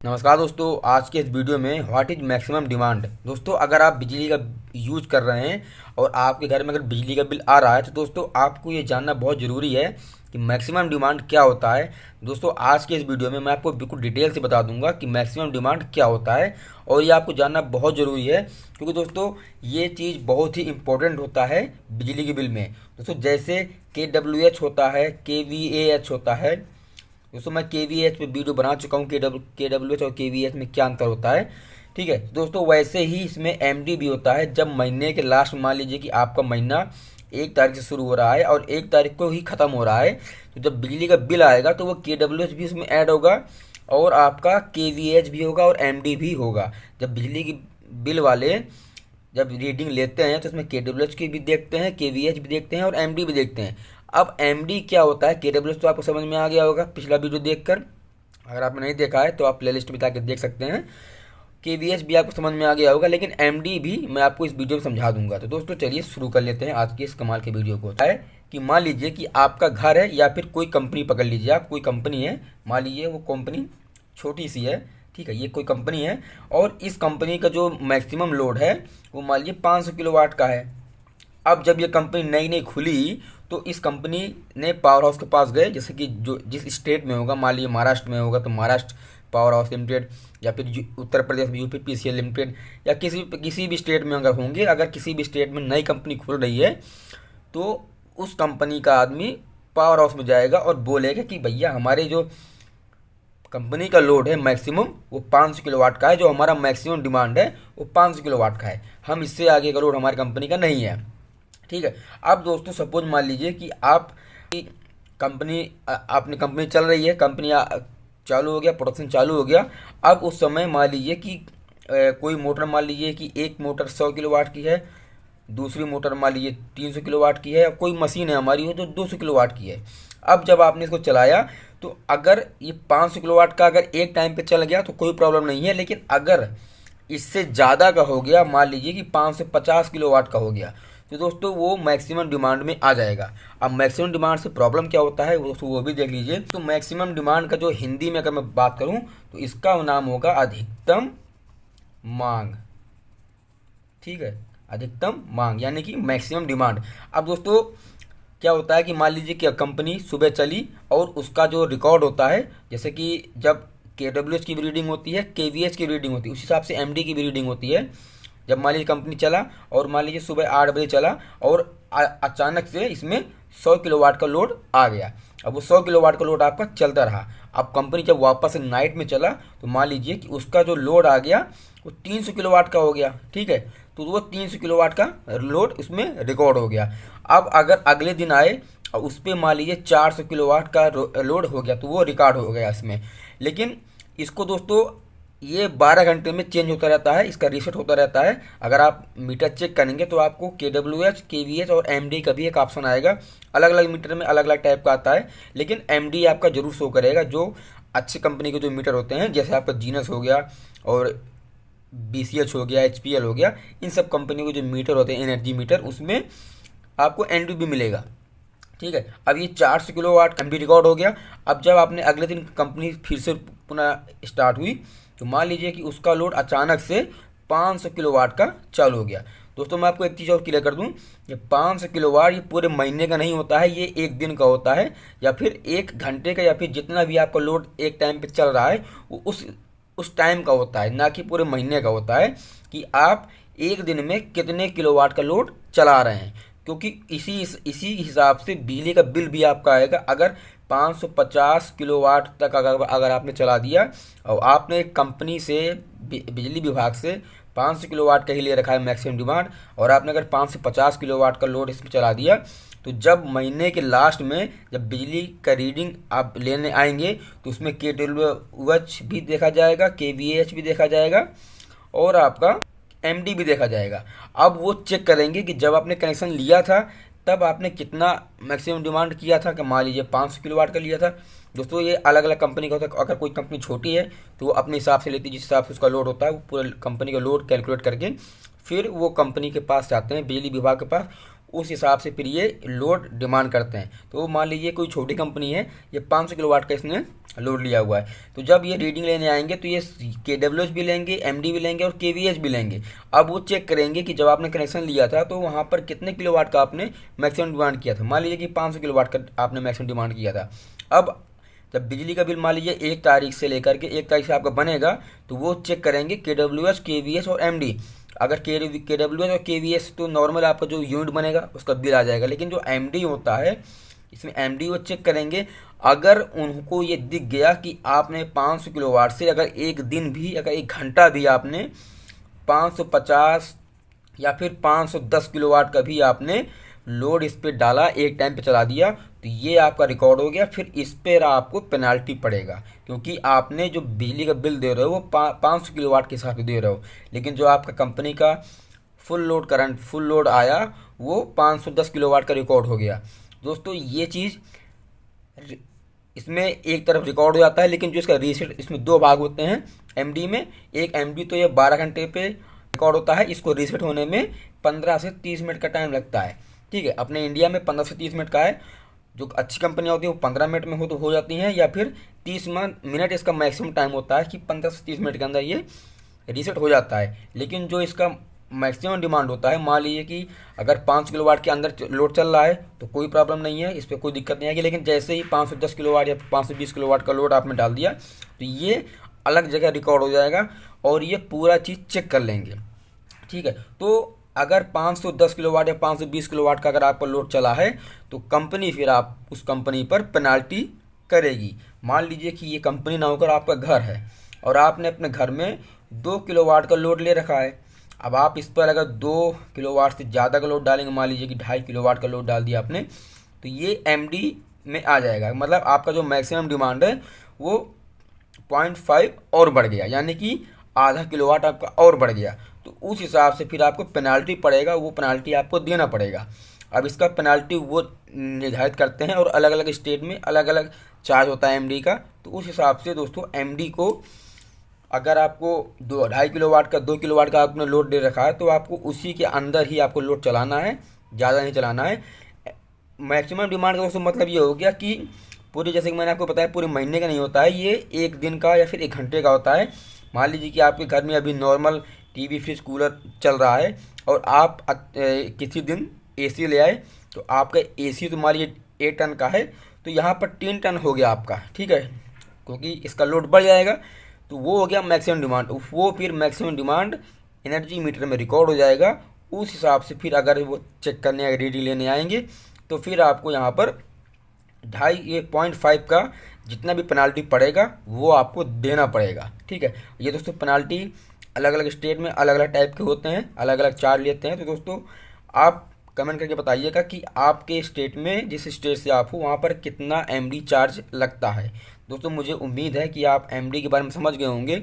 नमस्कार दोस्तों, आज के इस वीडियो में व्हाट इज मैक्सिमम डिमांड। दोस्तों, अगर आप बिजली का यूज कर रहे हैं और आपके घर में अगर बिजली का बिल आ रहा है तो दोस्तों आपको ये जानना बहुत ज़रूरी है कि मैक्सिमम डिमांड क्या होता है। दोस्तों, आज के इस वीडियो में मैं आपको बिल्कुल डिटेल से बता दूंगा कि मैक्सिमम डिमांड क्या होता है और ये आपको जानना बहुत ज़रूरी है, क्योंकि दोस्तों ये चीज़ बहुत ही इंपॉर्टेंट होता है बिजली के बिल में। दोस्तों, जैसे KWH होता है, KVAH होता है। दोस्तों, मैं KVH पे वीडियो बना चुका हूँ KWH और KVH में क्या अंतर होता है। ठीक है दोस्तों, वैसे ही इसमें MD भी होता है। जब महीने के लास्ट में मान लीजिए कि आपका महीना 1 तारीख से शुरू हो रहा है और 1 तारीख को ही ख़त्म हो रहा है, तो जब बिजली का बिल आएगा तो वो KWH भी उसमें ऐड होगा और आपका KVH भी होगा और MD भी होगा। जब बिजली की बिल वाले जब रीडिंग लेते हैं तो उसमें KWH की भी देखते हैं, KVH भी देखते हैं और MD भी देखते हैं। अब MD क्या होता है, KWH तो आपको समझ में आ गया होगा पिछला वीडियो देखकर। अगर आपने नहीं देखा है तो आप प्लेलिस्ट में जाकर देख सकते हैं। KVH भी आपको समझ में आ गया होगा, लेकिन MD भी मैं आपको इस वीडियो में समझा दूंगा। तो दोस्तों चलिए शुरू कर लेते हैं आज के इस कमाल के वीडियो को। है कि मान लीजिए कि आपका घर है या फिर कोई कंपनी पकड़ लीजिए, आप कोई कंपनी है, मान लीजिए वो कंपनी छोटी सी है। ठीक है, ये कोई कंपनी है और इस कंपनी का जो मैक्सिमम लोड है वो मान लीजिए 500 किलोवाट का है। अब जब ये कंपनी नई नई खुली तो इस कंपनी ने पावर हाउस के पास गए, जैसे कि जो जिस स्टेट में होगा, मान लीजिए महाराष्ट्र में होगा तो महाराष्ट्र पावर हाउस लिमिटेड, या फिर उत्तर प्रदेश में UPPCL लिमिटेड, या किसी भी स्टेट में अगर होंगे, अगर किसी भी स्टेट में नई कंपनी खुल रही है तो उस कंपनी का आदमी पावर हाउस में जाएगा और बोलेगा कि भैया हमारे जो कंपनी का लोड है मैक्सिमम वो 500 किलोवाट का है, जो हमारा मैक्सिमम डिमांड है वो 500 किलोवाट का है, हम इससे आगे का लोड हमारी कंपनी का नहीं है। ठीक है, अब दोस्तों सपोज मान लीजिए कि आप कंपनी आपने कंपनी चल रही है, कंपनी चालू हो गया, प्रोडक्शन चालू हो गया। अब उस समय मान लीजिए कि कोई मोटर, मान लीजिए कि एक मोटर 100 किलोवाट की है, दूसरी मोटर मान लीजिए 300 किलोवाट की है, और कोई मशीन है हमारी हो जो 200 किलोवाट की है। अब जब आपने इसको चलाया तो अगर ये 500 किलोवाट का अगर एक टाइम पे चल गया तो कोई प्रॉब्लम नहीं है, लेकिन अगर इससे ज़्यादा का हो गया, मान लीजिए कि 550 किलोवाट का हो गया, तो दोस्तों वो मैक्सिमम डिमांड में आ जाएगा। अब मैक्सिमम डिमांड से प्रॉब्लम क्या होता है वो भी देख लीजिए। तो मैक्सिमम डिमांड का जो हिंदी में अगर मैं बात करूं तो इसका नाम होगा अधिकतम मांग। ठीक है, अधिकतम मांग यानी कि मैक्सिमम डिमांड। अब दोस्तों क्या होता है कि मान लीजिए कि कंपनी सुबह चली और उसका जो रिकॉर्ड होता है, जैसे कि जब KWH की भी रीडिंग होती है, KVH की रीडिंग होती है, उस हिसाब से MD की भी रीडिंग होती है। जब मान लीजिए कंपनी चला और मान लीजिए सुबह 8 बजे चला और अचानक से इसमें 100 किलोवाट का लोड आ गया। अब वो 100 किलोवाट का लोड आपका चलता रहा। अब कंपनी जब वापस नाइट में चला तो मान लीजिए कि उसका जो लोड आ गया वो 300 किलोवाट का हो गया। ठीक है, तो वो 300 किलोवाट का लोड उसमें रिकॉर्ड हो गया। अब अगर अगले दिन आए और उस पर मान लीजिए 400 किलोवाट का लोड हो गया तो वो रिकॉर्ड हो गया इसमें। लेकिन इसको दोस्तों ये 12 घंटे में चेंज होता रहता है, इसका रीसेट होता रहता है। अगर आप मीटर चेक करेंगे तो आपको KWH, KVH और MD का भी एक ऑप्शन आएगा। अलग अलग मीटर में अलग अलग टाइप का आता है, लेकिन MD आपका जरूर शो करेगा। जो अच्छी कंपनी के जो मीटर होते हैं, जैसे आपका जीनस हो गया और BCH हो गया, HPL हो गया, इन सब कंपनी के जो मीटर होते हैं एनर्जी मीटर, उसमें आपको MD भी मिलेगा। ठीक है, अब ये 400 किलोवाट MD रिकॉर्ड हो गया। अब जब आपने अगले दिन कंपनी फिर से पुनः स्टार्ट हुई तो मान लीजिए कि उसका लोड अचानक से 500 किलोवाट का चालू हो गया। दोस्तों मैं आपको एक चीज़ और क्लियर कर दूं, ये 500 किलोवाट ये पूरे महीने का नहीं होता है, ये एक दिन का होता है या फिर एक घंटे का, या फिर जितना भी आपका लोड एक टाइम पे चल रहा है वो उस टाइम का होता है, ना कि पूरे महीने का होता है कि आप एक दिन में कितने किलोवाट का लोड चला रहे हैं। क्योंकि इसी हिसाब से बिजली का बिल भी आपका आएगा। अगर 550 किलोवाट तक अगर आपने चला दिया और आपने कंपनी से बिजली विभाग से 500 किलोवाट का ही ले रखा है मैक्सिमम डिमांड, और आपने अगर 550 किलोवाट का लोड इसमें चला दिया, तो जब महीने के लास्ट में जब बिजली का रीडिंग आप लेने आएंगे तो उसमें KWH भी देखा जाएगा, KVH भी देखा जाएगा और आपका MD भी देखा जाएगा। अब वो चेक करेंगे कि जब आपने कनेक्शन लिया था तब आपने कितना मैक्सिमम डिमांड किया था, कि मान लीजिए 500 किलोवाट का लिया था। दोस्तों ये अलग अलग कंपनी का होता है। अगर कोई कंपनी छोटी है तो वो अपने हिसाब से लेती है, जिस हिसाब से उसका लोड होता है वो पूरे कंपनी का लोड कैलकुलेट करके फिर वो कंपनी के पास जाते हैं, बिजली विभाग के पास। उस हिसाब से फिर ये लोड डिमांड करते हैं। तो मान लीजिए कोई छोटी कंपनी है, ये 500 किलोवाट का इसने लोड लिया हुआ है, तो जब ये रीडिंग लेने आएंगे तो ये KWH भी लेंगे, MD भी लेंगे और KVH भी लेंगे। अब वो चेक करेंगे कि जब आपने कनेक्शन लिया था तो वहाँ पर कितने किलोवाट का आपने मैक्सिमम डिमांड किया था। मान लीजिए कि 500 किलोवाट का आपने मैक्सिमम डिमांड किया था। अब जब बिजली का बिल मान लीजिए 1 तारीख से लेकर के 1 तारीख से आपका बनेगा, तो वो चेक करेंगे KWH, KVH और MD। अगर KWH और KVH तो नॉर्मल आपका जो यूनिट बनेगा उसका बिल आ जाएगा, लेकिन जो MD होता है इसमें MD वो चेक करेंगे। अगर उनको ये दिख गया कि आपने 500 किलोवाट से अगर एक दिन भी, अगर 1 घंटा भी आपने 550 या फिर 510 किलोवाट का भी आपने लोड इस पर डाला, एक टाइम पे चला दिया, तो ये आपका रिकॉर्ड हो गया। फिर इस पर आपको पेनाल्टी पड़ेगा, क्योंकि आपने जो बिजली का बिल दे रहे हो वो 500 किलोवाट के हिसाब से दे रहे हो, लेकिन जो आपका कंपनी का फुल लोड आया वो 510 किलोवाट का रिकॉर्ड हो गया। दोस्तों ये चीज़ इसमें एक तरफ रिकॉर्ड हो जाता है, लेकिन जो इसका रीसेट, इसमें 2 भाग होते हैं MD में। एक MD तो ये 12 घंटे पे रिकॉर्ड होता है, इसको रीसेट होने में 15 से 30 मिनट का टाइम लगता है। ठीक है, अपने इंडिया में 15 से 30 मिनट का है। जो अच्छी कंपनियाँ होती हैं वो 15 मिनट में हो जाती हैं, या फिर 30 मिनट इसका मैक्सिमम टाइम होता है कि 15 से 30 मिनट के अंदर ये रीसेट हो जाता है। लेकिन जो इसका मैक्सिमम डिमांड होता है, मान लीजिए कि अगर 5 किलोवाट के अंदर लोड चल रहा है तो कोई प्रॉब्लम नहीं है, इस पर कोई दिक्कत नहीं आएगी। लेकिन जैसे ही 510 किलोवाट या 520 किलोवाट का लोड आपने डाल दिया तो ये अलग जगह रिकॉर्ड हो जाएगा और ये पूरा चीज़ चेक कर लेंगे। ठीक है, तो अगर 510 किलोवाट या 520 किलोवाट का अगर आपका लोड चला है तो कंपनी फिर आप उस कंपनी पर पेनाल्टी करेगी। मान लीजिए कि ये कंपनी ना होकर आपका घर है और आपने अपने घर में 2 किलोवाट का लोड ले रखा है। अब आप इस पर अगर 2 किलोवाट से ज़्यादा का लोड डालेंगे, मान लीजिए कि 2.5 किलोवाट का लोड डाल दिया आपने, तो ये MD में आ जाएगा। मतलब आपका जो मैक्सिमम डिमांड है वो 0.5 और बढ़ गया, यानी कि आधा किलोवाट आपका और बढ़ गया। तो उस हिसाब से फिर आपको पेनाल्टी पड़ेगा, वो पेनाल्टी आपको देना पड़ेगा। अब इसका पेनाल्टी वो निर्धारित करते हैं और अलग अलग स्टेट में अलग अलग चार्ज होता है MD का। तो उस हिसाब से दोस्तों MD को, अगर आपको 2.5 किलोवाट का 2 किलोवाट का आपने लोड दे रखा है तो आपको उसी के अंदर ही आपको लोड चलाना है, ज़्यादा नहीं चलाना है। मैक्सिमम डिमांड का दोस्तों मतलब ये हो गया कि पूरे, जैसे कि मैंने आपको बताया, पूरे महीने का नहीं होता है, ये एक दिन का या फिर 1 घंटे का होता है। मान लीजिए कि आपके घर में अभी नॉर्मल TV, फ्रिज, कूलर चल रहा है और आप किसी दिन AC ले आए, तो आपका AC तो मान लीजिए 1 टन का है, तो यहाँ पर 3 टन हो गया आपका। ठीक है, क्योंकि इसका लोड बढ़ जाएगा, तो वो हो गया मैक्सिमम डिमांड। वो फिर मैक्सिमम डिमांड एनर्जी मीटर में रिकॉर्ड हो जाएगा। उस हिसाब से फिर अगर वो चेक करने या रीडिंग लेने आएंगे तो फिर आपको यहाँ पर 0.5 का जितना भी पेनाल्टी पड़ेगा वो आपको देना पड़ेगा। ठीक है, ये दोस्तों पेनाल्टी अलग अलग स्टेट में अलग अलग टाइप के होते हैं, अलग अलग चार्ज लेते हैं। तो दोस्तों आप कमेंट करके बताइएगा कि आपके स्टेट में, जिस स्टेट से आप हो, वहाँ पर कितना MD चार्ज लगता है। दोस्तों मुझे उम्मीद है कि आप MD के बारे में समझ गए होंगे।